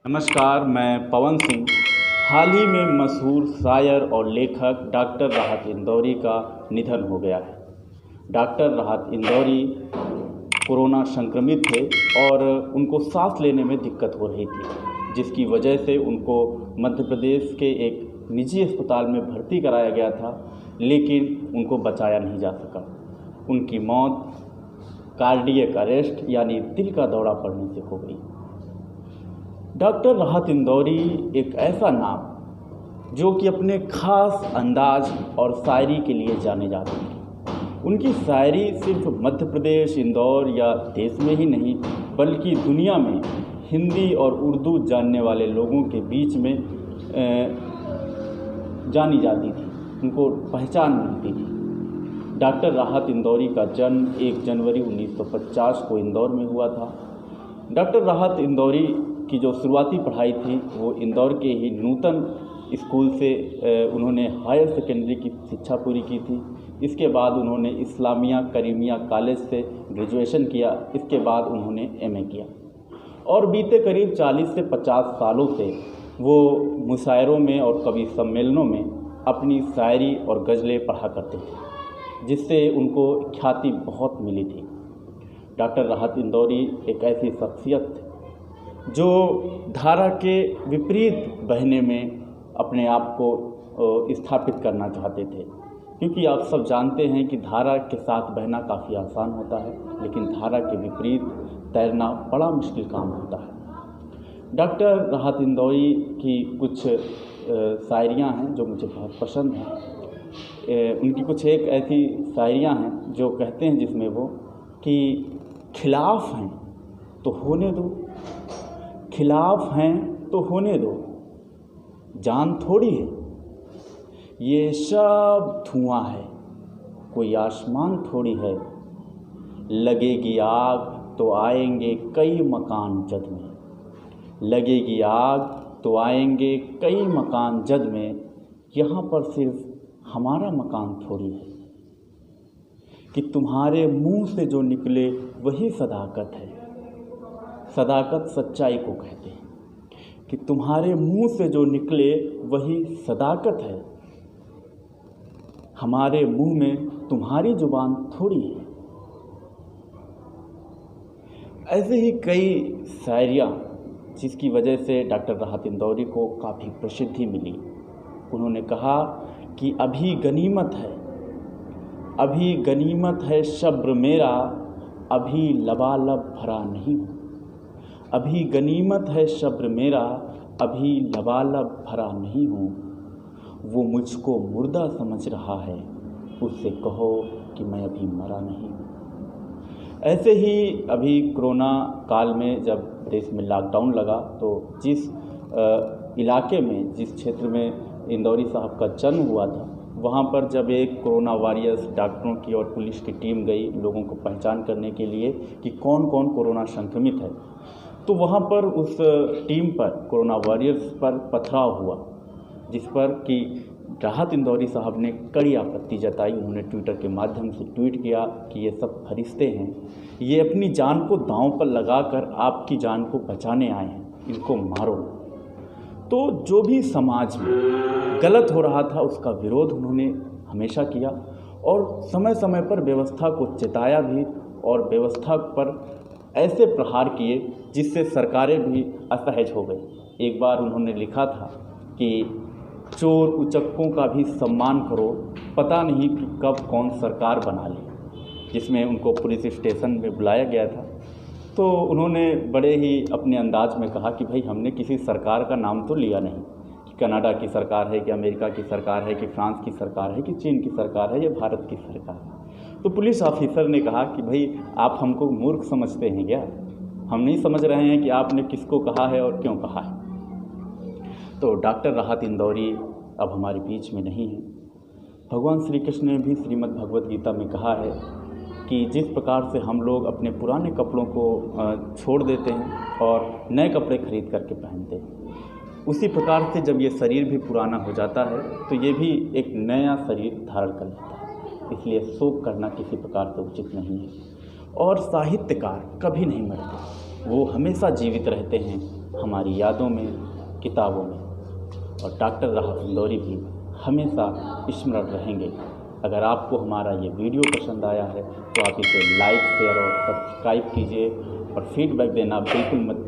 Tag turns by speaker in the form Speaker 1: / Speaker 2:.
Speaker 1: नमस्कार, मैं पवन सिंह। हाल ही में मशहूर शायर और लेखक डॉक्टर राहत इंदौरी का निधन हो गया है। डॉक्टर राहत इंदौरी कोरोना संक्रमित थे और उनको सांस लेने में दिक्कत हो रही थी, जिसकी वजह से उनको मध्य प्रदेश के एक निजी अस्पताल में भर्ती कराया गया था, लेकिन उनको बचाया नहीं जा सका। उनकी मौत कार्डियक अरेस्ट यानी दिल का दौरा पड़ने से हो गई। डॉक्टर राहत इंदौरी एक ऐसा नाम जो कि अपने खास अंदाज और शायरी के लिए जाने जाते हैं। उनकी शायरी सिर्फ मध्य प्रदेश, इंदौर या देश में ही नहीं बल्कि दुनिया में हिंदी और उर्दू जानने वाले लोगों के बीच में जानी जाती थी, उनको पहचान मिलती थी। डॉक्टर राहत इंदौरी का जन्म 1 जनवरी 1950 को इंदौर में हुआ था। डॉक्टर राहत इंदौरी की जो शुरुआती पढ़ाई थी वो इंदौर के ही नूतन स्कूल से उन्होंने हायर सेकेंडरी की शिक्षा पूरी की थी। इसके बाद उन्होंने इस्लामिया करीमिया कॉलेज से ग्रेजुएशन किया। इसके बाद उन्होंने एमए किया और बीते करीब 40 से 50 सालों से वो मुशायरों में और कवि सम्मेलनों में अपनी शायरी और गज़लें पढ़ा करते थे, जिससे उनको ख्याति बहुत मिली थी। डॉक्टर राहत इंदौरी एक ऐसी शख्सियत जो धारा के विपरीत बहने में अपने आप को स्थापित करना चाहते थे, क्योंकि आप सब जानते हैं कि धारा के साथ बहना काफ़ी आसान होता है, लेकिन धारा के विपरीत तैरना बड़ा मुश्किल काम होता है। डॉक्टर राहत इंदौरी की कुछ शायरियाँ हैं जो मुझे बहुत पसंद हैं। उनकी कुछ एक ऐसी शायरियाँ हैं जो कहते हैं जिसमें वो कि खिलाफ हैं तो होने दो, खिलाफ हैं तो होने दो, जान थोड़ी है ये सब धुआं है, कोई आसमान थोड़ी है, लगेगी आग तो आएंगे कई मकान जद में, लगेगी आग तो आएंगे कई मकान जद में, यहाँ पर सिर्फ हमारा मकान थोड़ी है, कि तुम्हारे मुंह से जो निकले वही सदाकत है। सदाकत सच्चाई को कहते हैं कि तुम्हारे मुंह से जो निकले वही सदाकत है, हमारे मुंह में तुम्हारी जुबान थोड़ी है। ऐसे ही कई शायरियाँ जिसकी वजह से डॉक्टर राहत इंदौरी को काफ़ी प्रसिद्धि मिली। उन्होंने कहा कि अभी गनीमत है, अभी गनीमत है सब्र मेरा, अभी लबालब भरा नहीं हूँ, अभी गनीमत है सब्र मेरा, अभी लबालब भरा नहीं हूँ, वो मुझको मुर्दा समझ रहा है, उससे कहो कि मैं अभी मरा नहीं हूँ। ऐसे ही अभी कोरोना काल में जब देश में लॉकडाउन लगा तो जिस इलाके में, जिस क्षेत्र में इंदौरी साहब का जन्म हुआ था, वहाँ पर जब एक कोरोना वॉरियर्स डॉक्टरों की और पुलिस की टीम गई लोगों को पहचान करने के लिए कि कौन कौन कोरोना संक्रमित है, तो वहाँ पर उस टीम पर, कोरोना वॉरियर्स पर पथराव हुआ, जिस पर कि राहत इंदौरी साहब ने कड़ी आपत्ति जताई। उन्होंने ट्विटर के माध्यम से ट्वीट किया कि ये सब फरिश्ते हैं, ये अपनी जान को दांव पर लगाकर आपकी जान को बचाने आए हैं, इनको मारो। तो जो भी समाज में गलत हो रहा था उसका विरोध उन्होंने हमेशा किया और समय समय पर व्यवस्था को चेताया भी और व्यवस्था पर ऐसे प्रहार किए जिससे सरकारें भी असहज हो गई। एक बार उन्होंने लिखा था कि चोर उचक्कों का भी सम्मान करो, पता नहीं कि कब कौन सरकार बना ले, जिसमें उनको पुलिस स्टेशन में बुलाया गया था। तो उन्होंने बड़े ही अपने अंदाज में कहा कि भाई हमने किसी सरकार का नाम तो लिया नहीं, कि कनाडा की सरकार है, कि अमेरिका की सरकार है, कि फ्रांस की सरकार है, कि चीन की सरकार है, या भारत की सरकार है। तो पुलिस ऑफिसर ने कहा कि भाई आप हमको मूर्ख समझते हैं क्या? हम नहीं समझ रहे हैं कि आपने किसको कहा है और क्यों कहा है। तो डॉक्टर राहत इंदौरी अब हमारे बीच में नहीं है। भगवान श्री कृष्ण ने भी श्रीमद् भगवत गीता में कहा है कि जिस प्रकार से हम लोग अपने पुराने कपड़ों को छोड़ देते हैं और नए कपड़े खरीद करके पहनते हैं, उसी प्रकार से जब ये शरीर भी पुराना हो जाता है तो ये भी एक नया शरीर धारण कर लेता है। इसलिए शोक करना किसी प्रकार से उचित नहीं है। और साहित्यकार कभी नहीं मरते, वो हमेशा जीवित रहते हैं हमारी यादों में, किताबों में, और डॉक्टर राहत इंदौरी भी हमेशा स्मरण रहेंगे। अगर आपको हमारा ये वीडियो पसंद आया है तो आप इसे लाइक, शेयर और सब्सक्राइब कीजिए और फीडबैक देना बिल्कुल मत